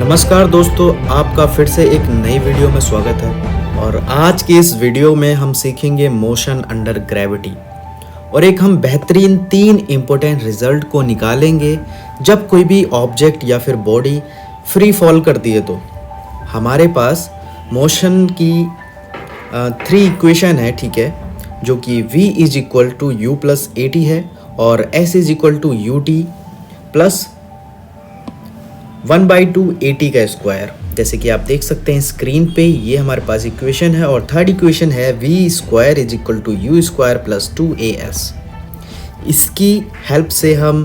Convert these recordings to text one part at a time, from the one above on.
नमस्कार दोस्तों, आपका फिर से एक नई वीडियो में स्वागत है। और आज की इस वीडियो में हम सीखेंगे मोशन अंडर ग्रेविटी और एक हम बेहतरीन 3 इम्पोर्टेंट रिजल्ट को निकालेंगे जब कोई भी ऑब्जेक्ट या फिर बॉडी फ्री फॉल करती है। तो हमारे पास मोशन की 3 इक्वेशन है, ठीक है, जो कि v is equal to u plus a t है और s is equal to u t plus 1/2 AT का स्क्वायर। जैसे कि आप देख सकते हैं स्क्रीन पे, ये हमारे पास इक्वेशन है। और थर्ड इक्वेशन है v square is equal to u square plus 2as। इसकी हेल्प से हम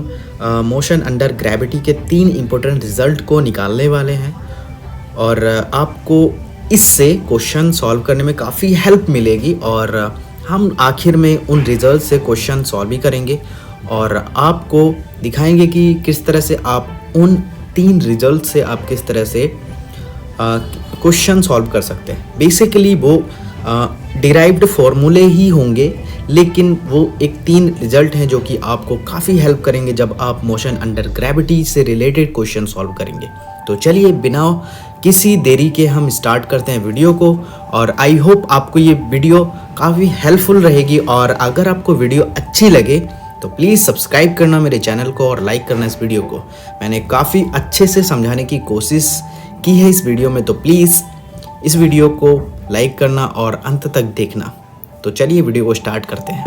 मोशन अंडर ग्रेविटी के 3 इम्पोर्टेंट रिजल्ट को निकालने वाले हैं और आपको इससे क्वेश्चन सॉल्व करने में काफ़ी हेल्प मिलेगी। और हम आखिर में उन रिजल्ट से क्वेश्चन सॉल्व भी करेंगे और आपको दिखाएंगे कि किस तरह से आप उन 3 रिजल्ट से आप किस तरह से क्वेश्चन सॉल्व कर सकते हैं। बेसिकली वो डिराइव्ड फॉर्मूले ही होंगे, लेकिन वो एक 3 रिजल्ट हैं जो कि आपको काफ़ी हेल्प करेंगे जब आप मोशन अंडर ग्रेविटी से रिलेटेड क्वेश्चन सॉल्व करेंगे। तो चलिए बिना किसी देरी के हम स्टार्ट करते हैं वीडियो को। और आई होप आपको ये वीडियो काफ़ी हेल्पफुल रहेगी। और अगर आपको वीडियो अच्छी लगे तो प्लीज़ सब्सक्राइब करना मेरे चैनल को और लाइक करना इस वीडियो को। मैंने काफ़ी अच्छे से समझाने की कोशिश की है इस वीडियो में, तो प्लीज़ इस वीडियो को लाइक करना और अंत तक देखना। तो चलिए वीडियो को स्टार्ट करते हैं।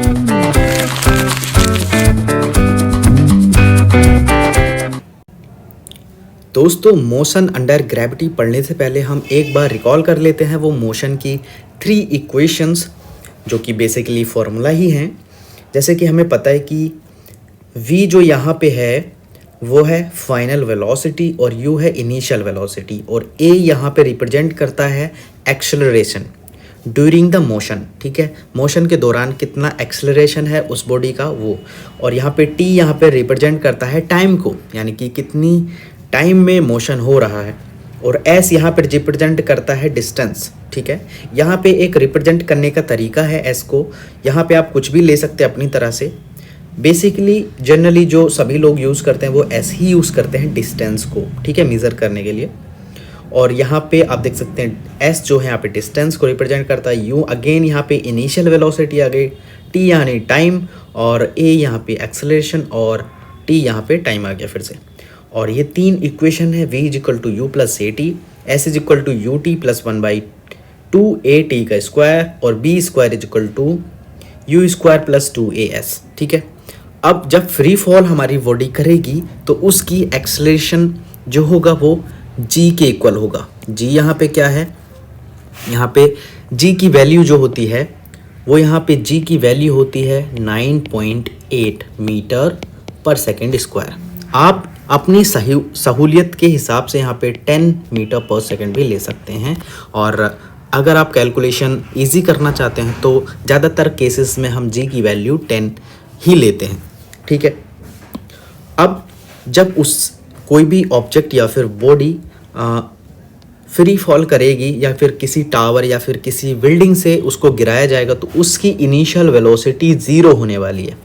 दोस्तों, मोशन अंडर ग्रेविटी पढ़ने से पहले हम एक बार रिकॉल कर लेते हैं वो मोशन की 3 इक्वेशंस, जो कि बेसिकली फॉर्मूला ही हैं। जैसे कि हमें पता है कि v जो यहाँ पे है वो है फाइनल वेलोसिटी और u है इनिशियल वेलोसिटी और a यहाँ पे रिप्रेजेंट करता है एक्सेलरेशन ड्यूरिंग द मोशन। ठीक है, मोशन के दौरान कितना एक्सेलरेशन है उस बॉडी का वो। और यहाँ पे t यहाँ पे रिप्रेजेंट करता है टाइम को, यानी कि कितनी टाइम में मोशन हो रहा है। और s यहाँ पे रिप्रेजेंट करता है डिस्टेंस। ठीक है, यहाँ पे एक रिप्रेजेंट करने का तरीका है s को। यहाँ पे आप कुछ भी ले सकते हैं अपनी तरह से। बेसिकली जनरली जो सभी लोग यूज़ करते हैं वो s ही यूज़ करते हैं डिस्टेंस को, ठीक है, मेज़र करने के लिए। और यहाँ पे आप देख सकते हैं s जो है यहाँ पे डिस्टेंस को रिप्रेजेंट करता है, u अगेन यहाँ पे इनिशियल वेलोसिटी आ गई, t यानी टाइम और a यहाँ पे एक्सेलरेशन और t यहाँ पे टाइम आ गया फिर से। और ये 3 इक्वेशन है, v is equal to u plus a t, s is equal to u t plus 1/2 AT का स्क्वायर और b square is equal to u square plus 2as। ठीक है, अब जब फ्री फॉल हमारी बॉडी करेगी तो उसकी एक्सेलरेशन जो होगा वो g के इक्वल होगा। g यहाँ पे क्या है, यहाँ पे g की वैल्यू जो होती है वो यहाँ पे g की वैल्यू होती है 9.8 मीटर पर सेकेंड स्क्वायर। आप अपनी सहूलियत के हिसाब से यहाँ पे 10 मीटर पर सेकेंड भी ले सकते हैं। और अगर आप कैलकुलेशन इजी करना चाहते हैं तो ज़्यादातर केसेस में हम g की वैल्यू 10 ही लेते हैं। ठीक है, अब जब उस कोई भी ऑब्जेक्ट या फिर बॉडी फ्री फॉल करेगी या फिर किसी टावर या फिर किसी बिल्डिंग से उसको गिराया जाएगा तो उसकी इनिशियल वेलोसिटी 0 होने वाली है।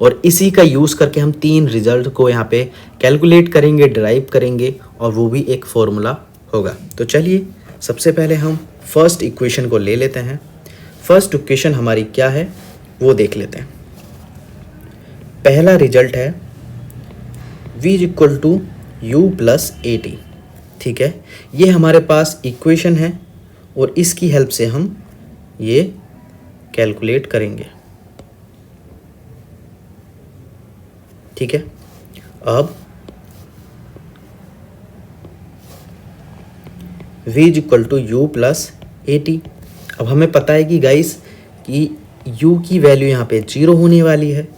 और इसी का यूज़ करके हम 3 रिजल्ट को यहाँ पे कैलकुलेट करेंगे, डिराइव करेंगे और वो भी एक फॉर्मूला होगा। तो चलिए सबसे पहले हम फर्स्ट इक्वेशन को ले लेते हैं। फर्स्ट इक्वेशन हमारी क्या है वो देख लेते हैं। पहला रिजल्ट है v is equal to u plus a t. ठीक है, ये हमारे पास इक्वेशन है और इसकी हेल्प से हम ये कैलकुलेट करेंगे। ठीक है, अब v is equal to u plus a t. अब हमें पता है कि गाइस कि u की वैल्यू यहाँ पे 0 होने वाली है,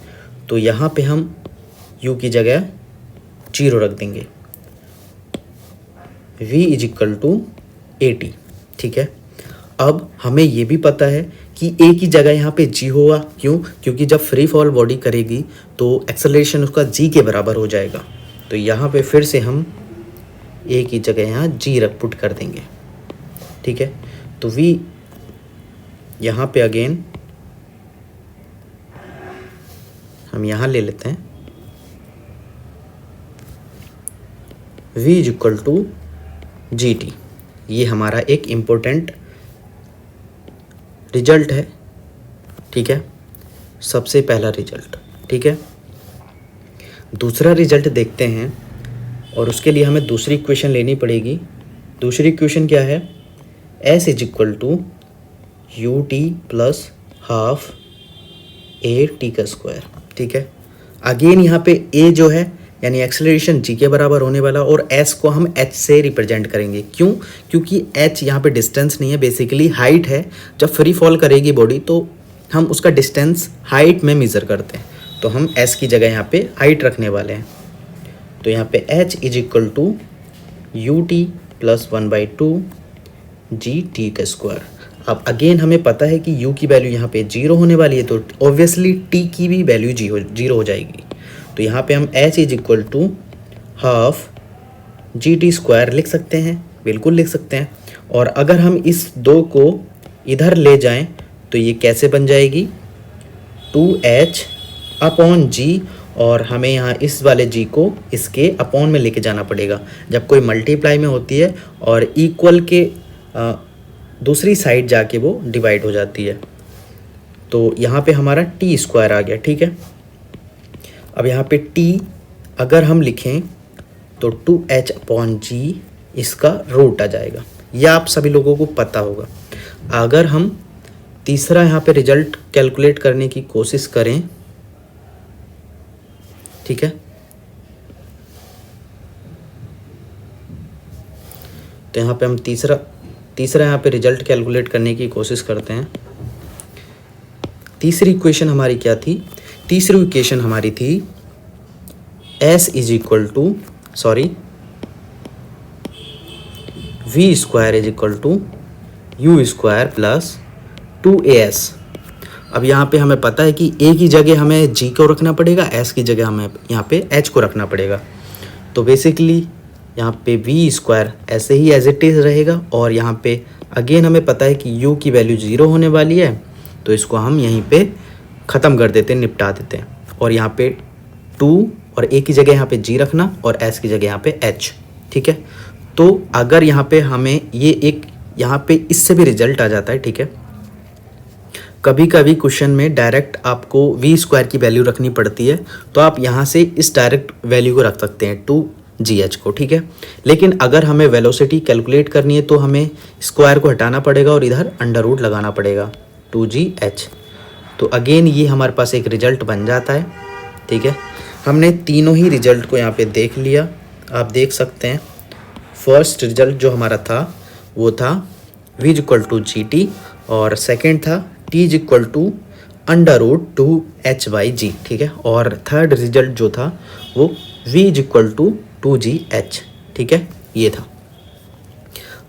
तो यहाँ पे हम u की जगह 0 रख देंगे। v is equal to a t. ठीक है, अब हमें ये भी पता है कि a की जगह यहाँ पे g होगा। क्यों? क्योंकि जब फ्री फॉल बॉडी करेगी तो एक्सेलरेशन उसका g के बराबर हो जाएगा। तो यहाँ पे फिर से हम a की जगह यहाँ g रख पुट कर देंगे। ठीक है, तो v यहाँ पे अगेन हम यहाँ ले लेते हैं v is equal to g t. ये हमारा एक इम्पोर्टेंट रिजल्ट है, ठीक है, सबसे पहला रिजल्ट, ठीक है। दूसरा रिजल्ट देखते हैं और उसके लिए हमें दूसरी इक्वेशन लेनी पड़ेगी। दूसरी इक्वेशन क्या है? S is equal to u t plus half a t का स्क्वायर, ठीक है। अगेन यहाँ पे ए जो है यानी एक्सेलरेशन जी के बराबर होने वाला, और एस को हम एच से रिप्रेजेंट करेंगे। क्यों? क्योंकि एच यहाँ पे डिस्टेंस नहीं है, बेसिकली हाइट है। जब फ्री फॉल करेगी बॉडी तो हम उसका डिस्टेंस हाइट में मेज़र करते हैं, तो हम एस की जगह यहाँ पे हाइट रखने वाले हैं। तो यहाँ पे h is equal to u t plus 1/2 g t का स्क्वायर। अब अगेन हमें पता है कि u की वैल्यू यहाँ पे 0 होने वाली है, तो ऑब्वियसली t की भी वैल्यू 0 हो जाएगी। तो यहाँ पे हम h is equal to half g t square लिख सकते हैं, बिल्कुल लिख सकते हैं। और अगर हम इस 2 को इधर ले जाएं तो ये कैसे बन जाएगी? 2h अपॉन जी, और हमें यहाँ इस वाले g को इसके अपॉन में लेके जाना पड़ेगा जब कोई मल्टीप्लाई में होती है, और इक्वल के दूसरी साइड जाके वो डिवाइड हो जाती है। तो यहाँ पे हमारा टी स्क्वायर आ गया, ठीक है। अब यहाँ पे टी अगर हम लिखें तो 2h अपॉन जी इसका रूट आ जाएगा। यह आप सभी लोगों को पता होगा। अगर हम तीसरा यहाँ पे रिजल्ट कैलकुलेट करने की कोशिश करें, ठीक है, तो यहाँ पे हम तीसरा यहाँ पे रिजल्ट कैलकुलेट करने की कोशिश करते हैं। तीसरी इक्वेशन हमारी क्या थी? तीसरी इक्वेशन हमारी थी s is equal to v square is equal to u square plus 2as। अब यहाँ पे हमें पता है कि a की जगह हमें g को रखना पड़ेगा, s की जगह हमें यहाँ पे h को रखना पड़ेगा। तो बेसिकली यहाँ पे v स्क्वायर ऐसे ही एज इट इज़ रहेगा, और यहाँ पे अगेन हमें पता है कि u की वैल्यू 0 होने वाली है, तो इसको हम यहीं पे ख़त्म कर देते हैं, निपटा देते हैं। और यहाँ पे 2 और a की जगह यहाँ पे g रखना और s की जगह यहाँ पे h, ठीक है। तो अगर यहाँ पे हमें ये एक यहाँ पे इससे भी रिजल्ट आ जाता है, ठीक है। कभी कभी क्वेश्चन में डायरेक्ट आपको v स्क्वायर की वैल्यू रखनी पड़ती है, तो आप यहाँ से इस डायरेक्ट वैल्यू को रख सकते हैं 2gh को, ठीक है। लेकिन अगर हमें वेलोसिटी कैलकुलेट करनी है तो हमें स्क्वायर को हटाना पड़ेगा और इधर अंडर रूट लगाना पड़ेगा 2gh। तो अगेन ये हमारे पास एक रिजल्ट बन जाता है, ठीक है। हमने तीनों ही रिजल्ट को यहाँ पे देख लिया, आप देख सकते हैं। फर्स्ट रिजल्ट जो हमारा था वो था v is equal to g t, और सेकेंड था t is equal to under root 2h/g, ठीक है। और थर्ड रिजल्ट जो था वो v is equal to 2gh, ठीक है, ये था।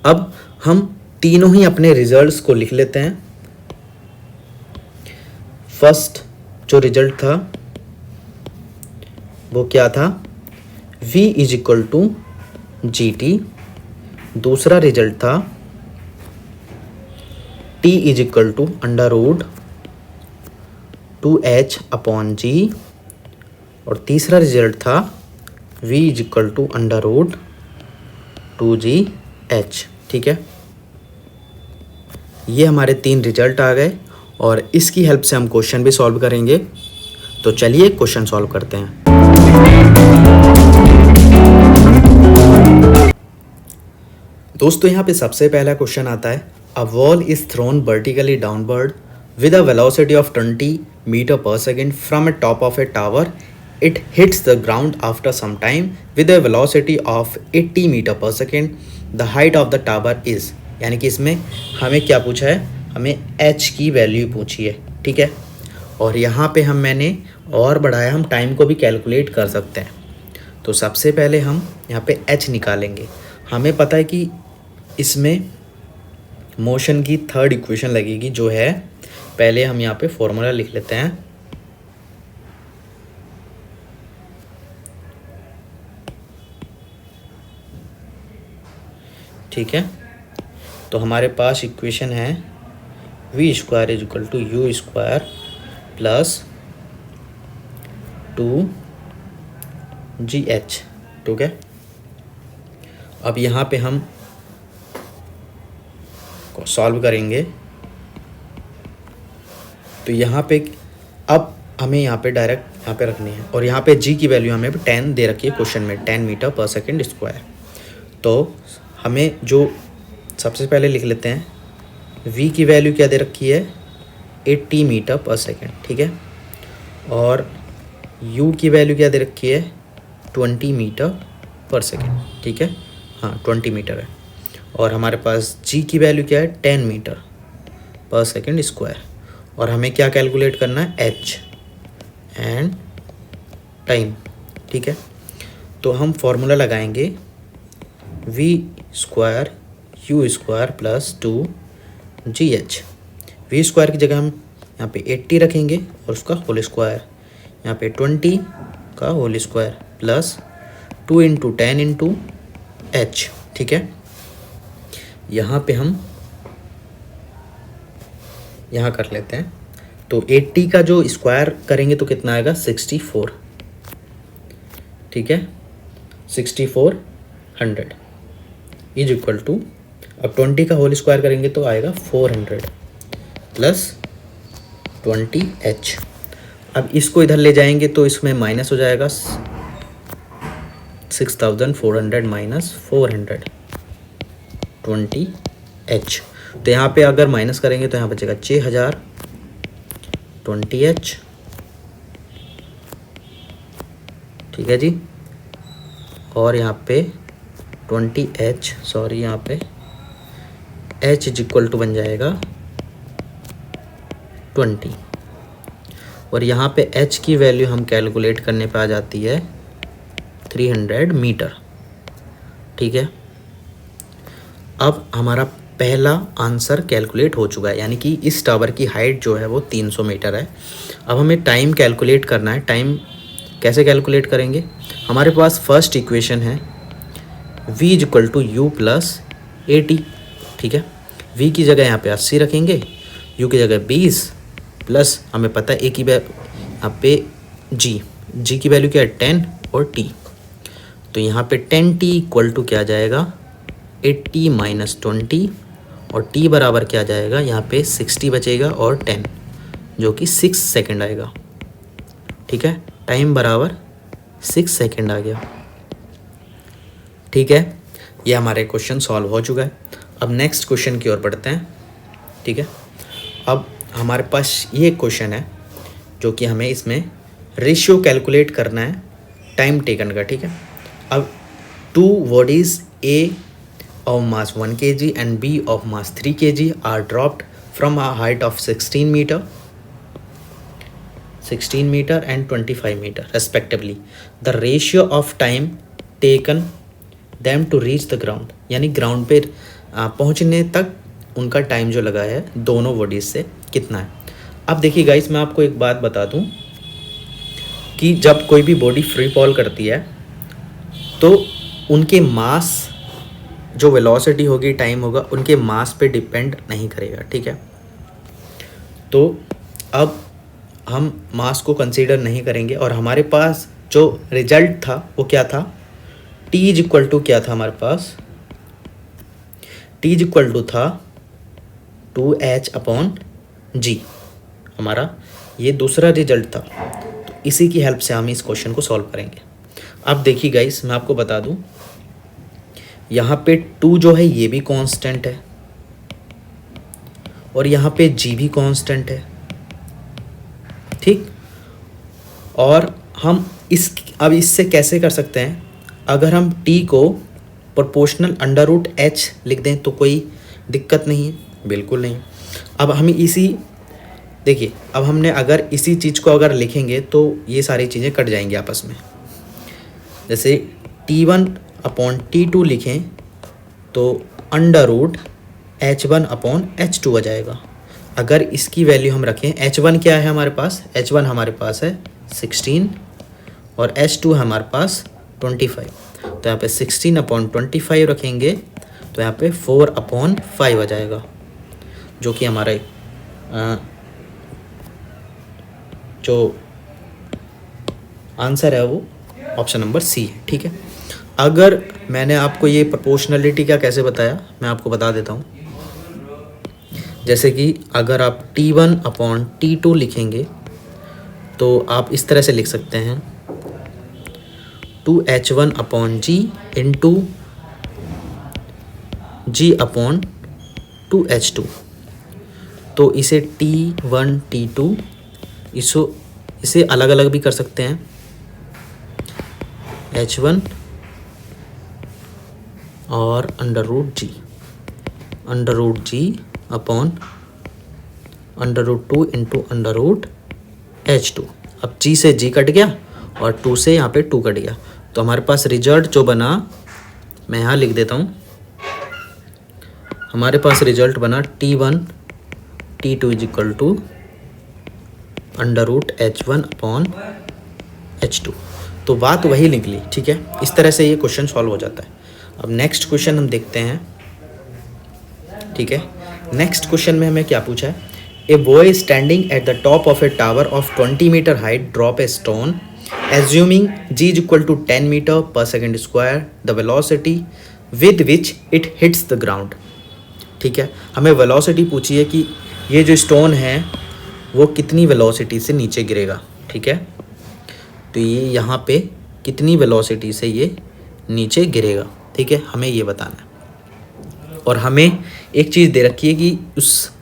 अब हम तीनों ही अपने रिजल्ट्स को लिख लेते हैं। फर्स्ट जो रिजल्ट था वो क्या था? v is equal to g t. दूसरा रिजल्ट था t is equal to under root 2h upon g, और तीसरा रिजल्ट था v is equal to under root 2gh, ठीक है। ये हमारे 3 रिजल्ट आ गए, और इसकी हेल्प से हम क्वेश्चन भी सॉल्व करेंगे। तो चलिए क्वेश्चन सॉल्व करते हैं। दोस्तों यहाँ पे सबसे पहला क्वेश्चन आता है, a ball is thrown vertically downward with a velocity of 20 metre per second from a top of a tower. It hits the ground after some time with a velocity of 80 metre per second. The height of the tower is, यानी कि इसमें हमें क्या पूछा है? हमें h की value पूछी है, ठीक है। और यहाँ पे मैंने और बढ़ाया, हम टाइम को भी कैलकुलेट कर सकते हैं। तो सबसे पहले हम यहाँ पे h निकालेंगे। हमें पता है कि इसमें मोशन की थर्ड इक्वेशन लगेगी, जो है, पहले हम यहाँ पे फॉर्मूला लिख लेते हैं। ठीक है, तो हमारे पास इक्वेशन है v square is equal to u square plus 2gh, ठीक है। अब यहाँ पे हम सॉल्व करेंगे तो यहाँ पे अब हमें यहाँ पे डायरेक्ट यहाँ पे रखनी है, और यहाँ पे g की वैल्यू हमें 10 दे रखी है क्वेश्चन में, 10 मीटर पर सेकेंड स्क्वायर। तो हमें जो सबसे पहले लिख लेते हैं, v की वैल्यू क्या दे रखी है, 80 मीटर पर सेकेंड, ठीक है। और u की वैल्यू क्या दे रखी है, 20 मीटर पर सेकेंड, ठीक है, हाँ 20 मीटर है। और हमारे पास g की वैल्यू क्या है, 10 मीटर पर सेकेंड स्क्वायर। और हमें क्या कैलकुलेट करना है, h एंड टाइम, ठीक है। तो हम फॉर्मूला लगाएंगे v square u square plus 2gh। v square की जगह हम यहाँ पे 80 रखेंगे और उसका होल स्क्वायर, यहाँ पे 20 का whole square plus 2 into 10 into h, ठीक है। यहाँ पे हम यहाँ कर लेते हैं, तो 80 का जो स्क्वायर करेंगे तो कितना आएगा, 64, ठीक है, 6400 इज इक्वल टू, अब 20 का होल स्क्वायर करेंगे तो आएगा 400 प्लस 20h। अब इसको इधर ले जाएंगे तो इसमें माइनस हो जाएगा, 6400 माइनस 400 20h। तो यहाँ पे अगर माइनस करेंगे तो यहाँ बचेगा 6000 20h, ठीक है जी। और यहाँ पे 20h, सॉरी यहाँ पे h इज इक्वल टू बन जाएगा 20। और यहाँ पे h की वैल्यू हम कैलकुलेट करने पे आ जाती है 300 मीटर, ठीक है। अब हमारा पहला आंसर कैलकुलेट हो चुका है, यानी कि इस टावर की हाइट जो है वो 300 मीटर है। अब हमें टाइम कैलकुलेट करना है। टाइम कैसे कैलकुलेट करेंगे, हमारे पास फर्स्ट इक्वेशन है v is equal to u plus 80, ठीक है। v की जगह यहाँ पे 80 रखेंगे, u की जगह 20 प्लस हमें पता है a की यहाँ पे g की वैल्यू क्या है, 10 और t। तो यहाँ पे 10t इक्वल टू क्या आ जाएगा, 80 माइनस 20, और t बराबर क्या आ जाएगा, यहाँ पे 60 बचेगा और 10 जो कि 6 सेकेंड आएगा, ठीक है। टाइम बराबर 6 सेकेंड आ गया, ठीक है। ये हमारे क्वेश्चन सॉल्व हो चुका है। अब नेक्स्ट क्वेश्चन की ओर बढ़ते हैं, ठीक है। अब हमारे पास ये क्वेश्चन है जो कि हमें इसमें रेशियो कैलकुलेट करना है टाइम टेकन का, ठीक है। अब 2 bodies A of mass 1 kg and B of mass 3 kg are dropped from a height of 16 meter and 25 meter respectively. The ratio of time taken them to reach the ground, यानी ground पे पहुंचने तक उनका time जो लगा है दोनों bodies से कितना है। अब देखिए गाइस, मैं आपको एक बात बता दूं कि जब कोई भी बॉडी फ्री फॉल करती है तो उनके मास, जो वेलोसिटी होगी, टाइम होगा, उनके मास पे डिपेंड नहीं करेगा, ठीक है। तो अब हम मास को कंसीडर नहीं करेंगे और हमारे पास जो रिजल्ट था वो क्या था, t इज इक्वल टू क्या था हमारे पास, t इज इक्वल टू था 2h अपॉन g। हमारा ये दूसरा रिजल्ट था, तो इसी की हेल्प से हम इस क्वेश्चन को सॉल्व करेंगे। अब देखिए गाइस, मैं आपको बता दूं, यहाँ पे 2 जो है ये भी कांस्टेंट है और यहाँ पे g भी कांस्टेंट है, ठीक। और हम अब इससे कैसे कर सकते हैं, अगर हम t को प्रोपोर्शनल अंडर रूट h लिख दें तो कोई दिक्कत नहीं है, बिल्कुल नहीं। अब हम देखिए, अब हमने अगर इसी चीज़ को अगर लिखेंगे तो ये सारी चीज़ें कट जाएंगी आपस में। जैसे t1 अपॉन t2 लिखें तो under root h1 upon h2 आ जाएगा। अगर इसकी वैल्यू हम रखें, h1 क्या है हमारे पास, h1 हमारे पास है 16 और h2 हमारे पास 25। तो यहाँ पे 16 अपॉन 25 रखेंगे तो यहाँ पे 4 अपॉन 5 आ जाएगा, जो कि हमारा जो आंसर है वो ऑप्शन नंबर सी है, ठीक है। अगर मैंने आपको ये प्रोपोर्शनलिटी का कैसे बताया, मैं आपको बता देता हूँ। जैसे कि अगर आप T1/T2 लिखेंगे तो आप इस तरह से लिख सकते हैं 2H1/G इंटू G/2H2। तो इसे T1 T2 इसे अलग अलग भी कर सकते हैं, H1 और √G √2 इंटू √H2। अब G से G कट गया और 2 से यहाँ पे 2 कट गया, तो हमारे पास रिजल्ट जो बना, मैं यहाँ लिख देता हूँ, हमारे पास रिजल्ट बना T1 T2 is equal to √H1/H2। तो बात वही निकली, ठीक है। इस तरह से ये क्वेश्चन सॉल्व हो जाता है। अब नेक्स्ट क्वेश्चन हम देखते हैं, ठीक है। नेक्स्ट क्वेश्चन में हमें क्या पूछा है, a boy standing at the top of a tower of 20 metre height drop a stone assuming G is equal to 10 metre per second square the velocity with which it hits the ground. ठीक है, हमें velocity पूछी है कि ये जो stone है वो कितनी वेलोसिटी से नीचे गिरेगा, ठीक है। तो ये यहाँ पे कितनी वेलोसिटी से ये नीचे गिरेगा, ठीक है, हमें ये बताना है। और हमें एक चीज़ दे रखी है कि उस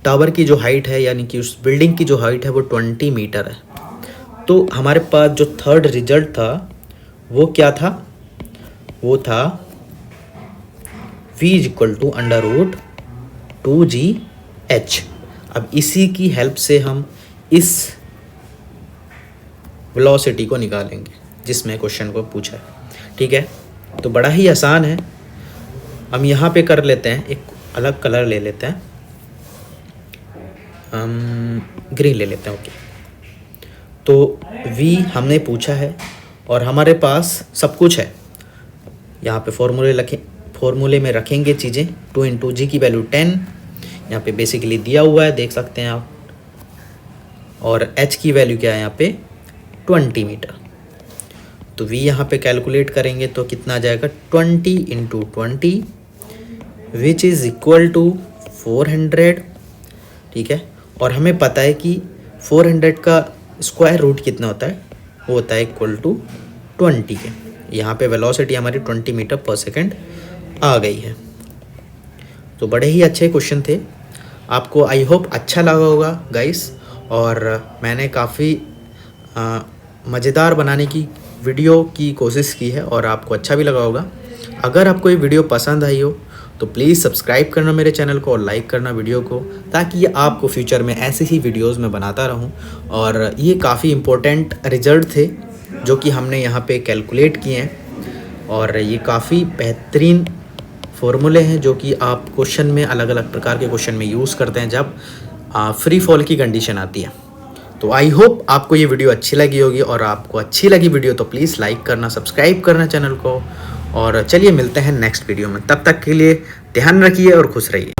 टावर की जो हाइट है, यानी कि उस बिल्डिंग की जो हाइट है वो 20 मीटर है। तो हमारे पास जो थर्ड रिजल्ट था वो क्या था, वो था V is equal to √2GH। अब इसी की हेल्प से हम इस वेलोसिटी को निकालेंगे जिसमें क्वेश्चन को पूछा है, ठीक है। तो बड़ा ही आसान है, हम यहाँ पे कर लेते हैं, एक अलग कलर ले लेते हैं, ग्रीन ले लेते हैं, ओके। तो V हमने पूछा है और हमारे पास सब कुछ है, यहाँ पे फॉर्मूले में रखेंगे चीज़ें। 2 इंटू G की वैल्यू 10 यहाँ पे बेसिकली दिया हुआ है, देख सकते हैं आप। और H की वैल्यू क्या है यहाँ पे 20 मीटर। तो V यहाँ पे कैलकुलेट करेंगे तो कितना आ जाएगा 20 into 20 which is equal to 400, ठीक है। और हमें पता है कि 400 का स्क्वायर रूट कितना होता है, वो होता है इक्वल टू 20 के। यहाँ पे वेलोसिटी हमारी 20 मीटर पर सेकेंड आ गई है। तो बड़े ही अच्छे क्वेश्चन थे, आपको आई होप अच्छा लगा होगा गाइस। और मैंने काफ़ी मज़ेदार बनाने की वीडियो की कोशिश की है और आपको अच्छा भी लगा होगा। अगर आपको ये वीडियो पसंद आई हो तो प्लीज़ सब्सक्राइब करना मेरे चैनल को और लाइक करना वीडियो को, ताकि आपको फ्यूचर में ऐसे ही वीडियोस में बनाता रहूं। और ये काफ़ी इम्पोर्टेंट रिजल्ट थे जो कि हमने यहाँ पे कैलकुलेट किए हैं, और ये काफ़ी बेहतरीन फॉर्मूले हैं जो कि आप क्वेश्चन में, अलग अलग प्रकार के क्वेश्चन में यूज़ करते हैं जब फ्री फॉल की कंडीशन आती है। तो आई होप आपको ये वीडियो अच्छी लगी होगी, और आपको अच्छी लगी वीडियो तो प्लीज़ लाइक करना, सब्सक्राइब करना चैनल को। और चलिए मिलते हैं नेक्स्ट वीडियो में, तब तक के लिए ध्यान रखिए और खुश रहिए।